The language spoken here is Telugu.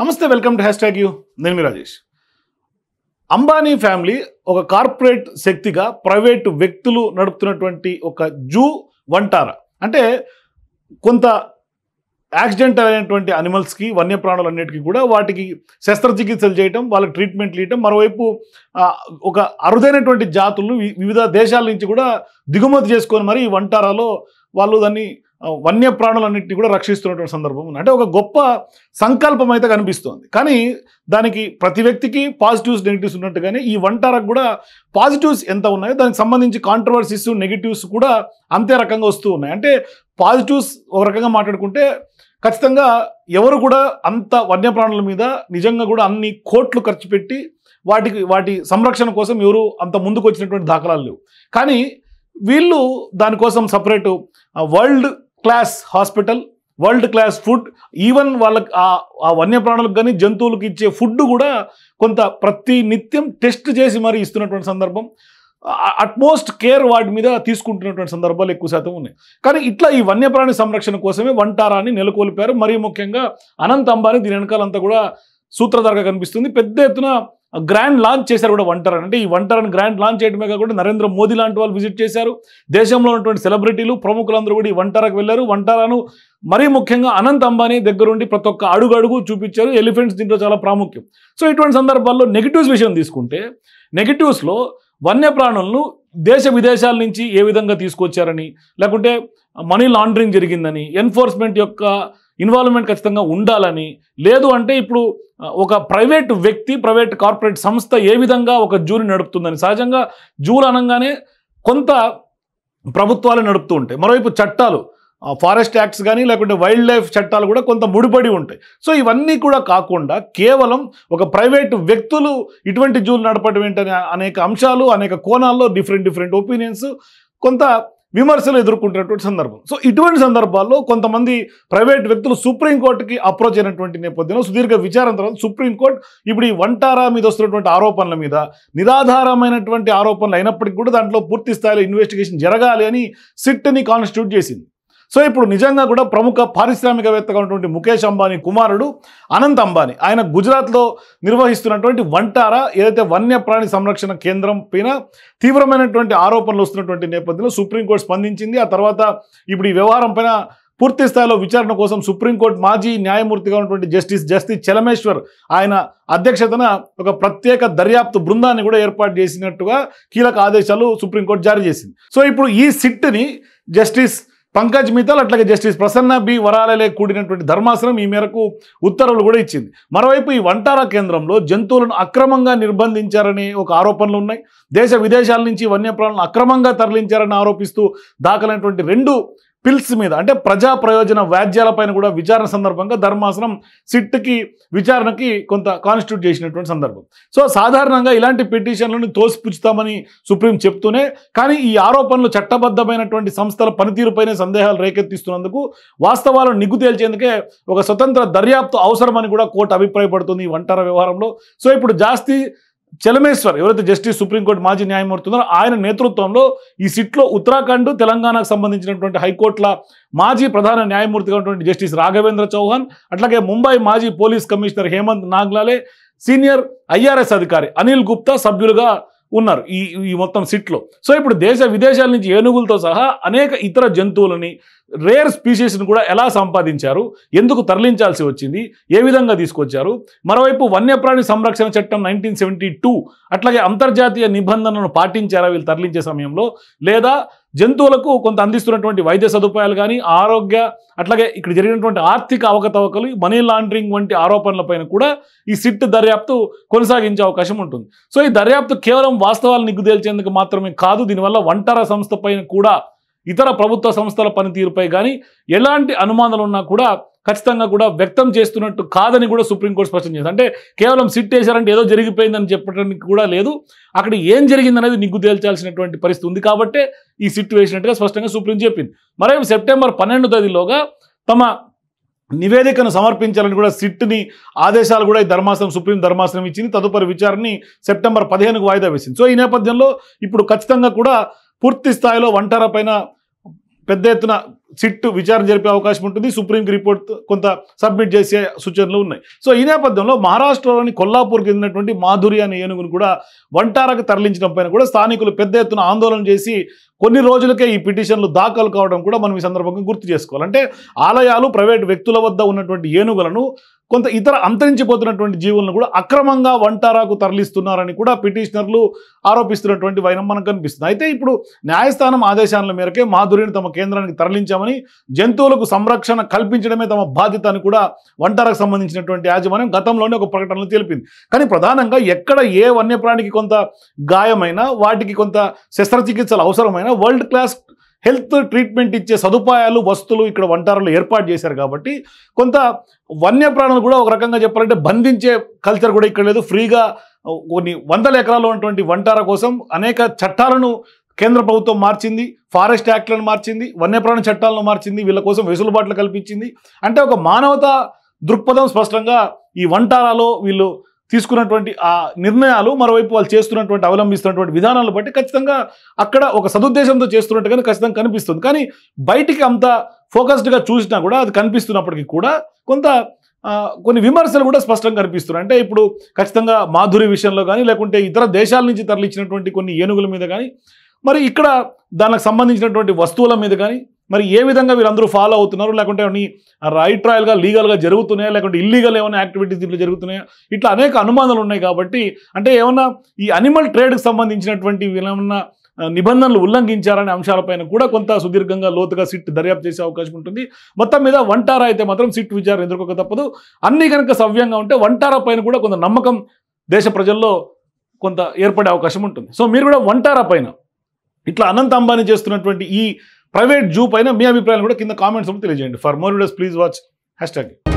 నమస్తే, వెల్కమ్ టు #యూ. నేను మీ రాజేష్. అంబానీ ఫ్యామిలీ ఒక కార్పొరేట్ శక్తిగా ప్రైవేటు వ్యక్తులు నడుపుతున్నటువంటి ఒక జూ వంటారా. అంటే కొంత యాక్సిడెంట్ అయినటువంటి అనిమల్స్కి, వన్యప్రాణులన్నిటికీ కూడా వాటికి శస్త్రచికిత్సలు చేయటం, వాళ్ళకి ట్రీట్మెంట్లు ఇవ్వటం. మరోవైపు ఒక అరుదైనటువంటి జాతులు వివిధ దేశాల నుంచి కూడా దిగుమతి చేసుకొని మరి ఈ వంటారాలో వాళ్ళు దాన్ని వన్యప్రాణులన్నింటినీ కూడా రక్షిస్తున్నటువంటి సందర్భం ఉంది. అంటే ఒక గొప్ప సంకల్పం అయితే కనిపిస్తోంది. కానీ దానికి ప్రతి వ్యక్తికి పాజిటివ్స్ నెగిటివ్స్ ఉన్నట్టుగానే ఈ వంటారకు కూడా పాజిటివ్స్ ఎంత ఉన్నాయో దానికి సంబంధించి కాంట్రవర్సీస్ నెగిటివ్స్ కూడా అంతే రకంగా వస్తూ ఉన్నాయి. అంటే పాజిటివ్స్ ఒక రకంగా మాట్లాడుకుంటే ఖచ్చితంగా ఎవరు కూడా అంత వన్యప్రాణుల మీద నిజంగా కూడా అన్ని కోట్లు ఖర్చు పెట్టి వాటి సంరక్షణ కోసం ఎవరు అంత ముందుకు వచ్చినటువంటి దాఖలాలు లేవు. కానీ వీళ్ళు దానికోసం separate world class hospital, world class food, even వాళ్ళకి ఆ వన్యప్రాణులకు కానీ జంతువులకు ఇచ్చే ఫుడ్ కూడా కొంత ప్రతి నిత్యం టెస్ట్ చేసి మరీ ఇస్తున్నటువంటి సందర్భం, అట్మోస్ట్ కేర్ వాటి మీద తీసుకుంటున్నటువంటి సందర్భాలు ఎక్కువ శాతం ఉన్నాయి. కానీ ఇట్లా ఈ వన్యప్రాణి సంరక్షణ కోసమే వంటారాన్ని నెలకొల్పారు. మరీ ముఖ్యంగా అనంత్ అంబానీ దీని వెనకాలంతా కూడా సూత్రధారగా కనిపిస్తుంది. పెద్ద ఎత్తున గ్రాండ్ లాంచ్ చేశారు కూడా వంటారాన్ని. అంటే ఈ వంటారాన్ని గ్రాండ్ లాంచ్ చేయడమే కాకుండా నరేంద్ర మోదీ లాంటి వాళ్ళు విజిట్ చేశారు. దేశంలో ఉన్నటువంటి సెలబ్రిటీలు, ప్రముఖులందరూ కూడా ఈ వంటారాకు వెళ్ళారు. వంటారాను మరీ ముఖ్యంగా అనంత్ అంబానీ దగ్గరుండి ప్రతి ఒక్క అడుగు చూపించారు. ఎలిఫెంట్స్ దీంట్లో చాలా ప్రాముఖ్యం. సో ఇటువంటి సందర్భాల్లో నెగిటివ్స్ విషయం తీసుకుంటే, నెగిటివ్స్లో వన్యప్రాణులను దేశ విదేశాల నుంచి ఏ విధంగా తీసుకొచ్చారని, లేకుంటే మనీ లాండరింగ్ జరిగిందని, ఎన్ఫోర్స్మెంట్ యొక్క ఇన్వాల్వ్మెంట్ ఖచ్చితంగా ఉండాలని, లేదు అంటే ఇప్పుడు ఒక ప్రైవేట్ వ్యక్తి, ప్రైవేట్ కార్పొరేట్ సంస్థ ఏ విధంగా ఒక జూని నడుపుతుందని. సహజంగా జూలు అనగానే కొంత ప్రభుత్వాలు నడుపుతూ ఉంటాయి. మరోవైపు చట్టాలు, ఫారెస్ట్ యాక్ట్స్ కానీ లేకుంటే వైల్డ్ లైఫ్ చట్టాలు కూడా కొంత ముడిపడి ఉంటాయి. సో ఇవన్నీ కూడా కాకుండా కేవలం ఒక ప్రైవేటు వ్యక్తులు ఇటువంటి జూలు నడపడం ఏంటనే అనేక అంశాలు, అనేక కోణాల్లో డిఫరెంట్ ఒపీనియన్స్, కొంత విమర్శలు ఎదుర్కొంటున్నటువంటి సందర్భం. సో ఇటువంటి సందర్భాల్లో కొంతమంది ప్రైవేట్ వ్యక్తులు సుప్రీంకోర్టుకి అప్రోచ్ అయినటువంటి నేపథ్యంలో సుదీర్ఘ విచారం తర్వాత సుప్రీంకోర్టు ఇప్పుడు ఈ వంటారా మీద వస్తున్నటువంటి ఆరోపణల మీద నిరాధారమైనటువంటి ఆరోపణలు అయినప్పటికీ కూడా దాంట్లో పూర్తి స్థాయిలో ఇన్వెస్టిగేషన్ జరగాలి అని సిట్ని కాన్స్టిట్యూట్ చేసింది. సో ఇప్పుడు నిజంగా కూడా ప్రముఖ పారిశ్రామికవేత్తగా ఉన్నటువంటి ముఖేష్ అంబానీ కుమారుడు అనంత్ అంబానీ, ఆయన గుజరాత్లో నిర్వహిస్తున్నటువంటి వంటారా ఏదైతే వన్యప్రాణి సంరక్షణ కేంద్రం పైన తీవ్రమైనటువంటి ఆరోపణలు వస్తున్నటువంటి నేపథ్యంలో సుప్రీంకోర్టు స్పందించింది. ఆ తర్వాత ఇప్పుడు ఈ వ్యవహారం పైన పూర్తి స్థాయిలో విచారణ కోసం సుప్రీంకోర్టు మాజీ న్యాయమూర్తిగా ఉన్నటువంటి జస్టిస్ చలమేశ్వర్ ఆయన అధ్యక్షతన ఒక ప్రత్యేక దర్యాప్తు బృందాన్ని కూడా ఏర్పాటు చేసినట్టుగా కీలక ఆదేశాలు సుప్రీంకోర్టు జారీ చేసింది. సో ఇప్పుడు ఈ సిట్ని జస్టిస్ పంకజ్ మిత్తల్ అట్లాగే జస్టిస్ ప్రసన్న బి వరాలలే కూడినటువంటి ధర్మాసనం ఈ మేరకు ఉత్తర్వులు కూడా ఇచ్చింది. మరోవైపు ఈ వంటారా కేంద్రంలో జంతువులను అక్రమంగా నిర్బంధించారనే ఒక ఆరోపణలు ఉన్నాయి. దేశ విదేశాల నుంచి వన్యప్రాణులను అక్రమంగా తరలించారని ఆరోపిస్తూ దాఖలైనటువంటి 2 పిల్స్ మీద, అంటే ప్రజా ప్రయోజన వ్యాజ్యాలపైన కూడా విచారణ సందర్భంగా ధర్మాసనం సిట్కి విచారణకి కొంత కాన్స్టిట్యూట్ చేసినటువంటి సందర్భం. సో సాధారణంగా ఇలాంటి పిటిషన్లను తోసిపుచ్చుతామని సుప్రీం చెప్తూనే, కానీ ఈ ఆరోపణలు చట్టబద్ధమైనటువంటి సంస్థల పనితీరుపైనే సందేహాలు రేకెత్తిస్తున్నందుకు వాస్తవాలను నిగ్గు తేల్చేందుకే ఒక స్వతంత్ర దర్యాప్తు అవసరమని కూడా కోర్టు అభిప్రాయపడుతుంది ఈ వంటారా వ్యవహారంలో. సో ఇప్పుడు చలమేశ్వర్ ఎవరైతే జస్టిస్ సుప్రీంకోర్టు మాజీ న్యాయమూర్తి ఉన్నారో ఆయన నేతృత్వంలో ఈ సిట్లో ఉత్తరాఖండ్, తెలంగాణకు సంబంధించినటువంటి హైకోర్టుల మాజీ ప్రధాన న్యాయమూర్తిగా ఉన్నటువంటి జస్టిస్ రాఘవేంద్ర చౌహాన్, అట్లాగే ముంబై మాజీ police commissioner Hemant Nagrale, senior IRS అధికారి అనిల్ గుప్తా సభ్యులుగా ఉన్నారు ఈ మొత్తం సిట్లో. సో ఇప్పుడు దేశ విదేశాల నుంచి ఏనుగులతో సహా అనేక ఇతర జంతువులని, రేర్ స్పీషీస్ని కూడా ఎలా సంపాదించారు, ఎందుకు తరలించాల్సి వచ్చింది, ఏ విధంగా తీసుకొచ్చారు, మరోవైపు వన్యప్రాణి సంరక్షణ చట్టం 1972 అట్లాగే అంతర్జాతీయ నిబంధనలను పాటించారా వీళ్ళు తరలించే సమయంలో, లేదా జంతువులకు కొంత అందిస్తున్నటువంటి వైద్య సదుపాయాలు కానీ, ఆరోగ్య, అట్లాగే ఇక్కడ జరిగినటువంటి ఆర్థిక అవకతవకలు, మనీ లాండరింగ్ వంటి ఆరోపణలపైన కూడా ఈ సిట్ దర్యాప్తు కొనసాగించే అవకాశం ఉంటుంది. సో ఈ దర్యాప్తు కేవలం వాస్తవాలు నిగ్గు తేల్చేందుకు మాత్రమే కాదు, దీనివల్ల వంటారా సంస్థ పైన కూడా ఇతర ప్రభుత్వ సంస్థల పనితీరుపై కానీ ఎలాంటి అనుమానాలు ఉన్నా కూడా ఖచ్చితంగా కూడా వ్యక్తం చేస్తున్నట్టు కాదని కూడా సుప్రీంకోర్టు స్పష్టం చేసింది. అంటే కేవలం సిట్ వేశారంటే ఏదో జరిగిపోయిందని చెప్పడానికి కూడా లేదు, అక్కడ ఏం జరిగిందనేది నిగ్గు తేల్చాల్సినటువంటి పరిస్థితి ఉంది కాబట్టే ఈ సిట్ వేసినట్టుగా స్పష్టంగా సుప్రీం చెప్పింది. మరోవైపు సెప్టెంబర్ 12వ తేదీలోగా తమ నివేదికను సమర్పించాలని కూడా సిట్ని ఆదేశాలు కూడా ఈ సుప్రీం ధర్మాసనం ఇచ్చింది. తదుపరి విచారణని సెప్టెంబర్ 15కు వాయిదా వేసింది. సో ఈ నేపథ్యంలో ఇప్పుడు ఖచ్చితంగా కూడా పూర్తి స్థాయిలో వంటారా పైన పెద్ద ఎత్తున సిట్ విచారణ జరిపే అవకాశం ఉంటుంది. సుప్రీంకి రిపోర్ట్ కొంత సబ్మిట్ చేసే సూచనలు ఉన్నాయి. సో ఈ నేపథ్యంలో మహారాష్ట్రలోని కొల్లాపూర్కి చెందినటువంటి మాధురి అనే ఏనుగును కూడా వంటారకు తరలించడం పైన కూడా స్థానికులు పెద్ద ఎత్తున ఆందోళన చేసి కొన్ని రోజులకే ఈ పిటిషన్లు దాఖలు కావడం కూడా మనం ఈ సందర్భంగా గుర్తు చేసుకోవాలి. అంటే ఆలయాలు, ప్రైవేటు వ్యక్తుల వద్ద ఉన్నటువంటి ఏనుగులను, కొంత ఇతర అంతరించిపోతున్నటువంటి జీవులను కూడా అక్రమంగా వంటారాకు తరలిస్తున్నారని కూడా పిటిషనర్లు ఆరోపిస్తున్నటువంటి వైనం మనకు కనిపిస్తుంది. అయితే ఇప్పుడు న్యాయస్థానం ఆదేశాల మేరకే మాధురిని తమ కేంద్రానికి తరలించామని, జంతువులకు సంరక్షణ కల్పించడమే తమ బాధ్యత అని కూడా వంటారకు సంబంధించినటువంటి యాజమాన్యం గతంలోనే ఒక ప్రకటనలో తెలిపింది. కానీ ప్రధానంగా ఎక్కడ ఏ వన్యప్రాణికి కొంత గాయమైనా, వాటికి కొంత శస్త్రచికిత్సలు అవసరమైన వరల్డ్ క్లాస్ హెల్త్ ట్రీట్మెంట్ ఇచ్చే సదుపాయాలు, వస్తువులు ఇక్కడ వంటారాలు ఏర్పాటు చేశారు. కాబట్టి కొంత వన్యప్రాణులు కూడా ఒక రకంగా చెప్పాలంటే బంధించే కల్చర్ కూడా ఇక్కడ లేదు. ఫ్రీగా కొన్ని వందల ఎకరాలు ఉన్నటువంటి వంటార కోసం అనేక చట్టాలను కేంద్ర ప్రభుత్వం మార్చింది, ఫారెస్ట్ యాక్ట్లను మార్చింది, వన్యప్రాణి చట్టాలను మార్చింది, వీళ్ళ కోసం వెసులుబాట్లు కల్పించింది. అంటే ఒక మానవతా దృక్పథం స్పష్టంగా ఈ వంటారాలో వీళ్ళు తీసుకున్నటువంటి ఆ నిర్ణయాలు, మరోవైపు వాళ్ళు చేస్తున్నటువంటి అవలంబిస్తున్నటువంటి విధానాలను బట్టి ఖచ్చితంగా అక్కడ ఒక సదుద్దేశంతో చేస్తున్నట్టుగానే ఖచ్చితంగా కనిపిస్తుంది. కానీ బయటికి అంత ఫోకస్డ్గా చూసినా కూడా అది కనిపిస్తున్నప్పటికీ కూడా కొన్ని విమర్శలు కూడా స్పష్టంగా కనిపిస్తున్నాయి. అంటే ఇప్పుడు ఖచ్చితంగా మాధురి విషయంలో కానీ, లేకుంటే ఇతర దేశాల నుంచి తరలించినటువంటి కొన్ని ఏనుగుల మీద కానీ, మరి ఇక్కడ దానికి సంబంధించినటువంటి వస్తువుల మీద కానీ మరి ఏ విధంగా వీళ్ళందరూ ఫాలో అవుతున్నారు, లేకుంటే రైట్ ట్రయల్గా లీగల్గా జరుగుతున్నాయా, లేకుంటే ఇల్లీగల్ ఏమైనా యాక్టివిటీస్ దీంట్లో జరుగుతున్నాయా, ఇట్లా అనేక అనుమానాలు ఉన్నాయి. కాబట్టి అంటే ఏమన్నా ఈ అనిమల్ ట్రేడ్కి సంబంధించినటువంటి ఏమన్నా నిబంధనలు ఉల్లంఘించారనే అంశాలపైన కూడా కొంత సుదీర్ఘంగా లోతుగా సిట్ దర్యాప్తు చేసే అవకాశం ఉంటుంది. మొత్తం మీద వంటారా అయితే మాత్రం సిట్ విచారణ ఎదుర్కోక తప్పదు. అన్ని కనుక సవ్యంగా ఉంటే వంటారా పైన కూడా కొంత నమ్మకం దేశ ప్రజల్లో కొంత ఏర్పడే అవకాశం ఉంటుంది. సో మీరు కూడా వంటారా పైన ఇట్లా అనంత్ అంబానీ చేస్తున్నటువంటి ఈ ప్రైవేట్ జూ పైన మీ అభిప్రాయాలు కూడా కింద కామెంట్స్ తెలియజేయండి. For more videos please watch #.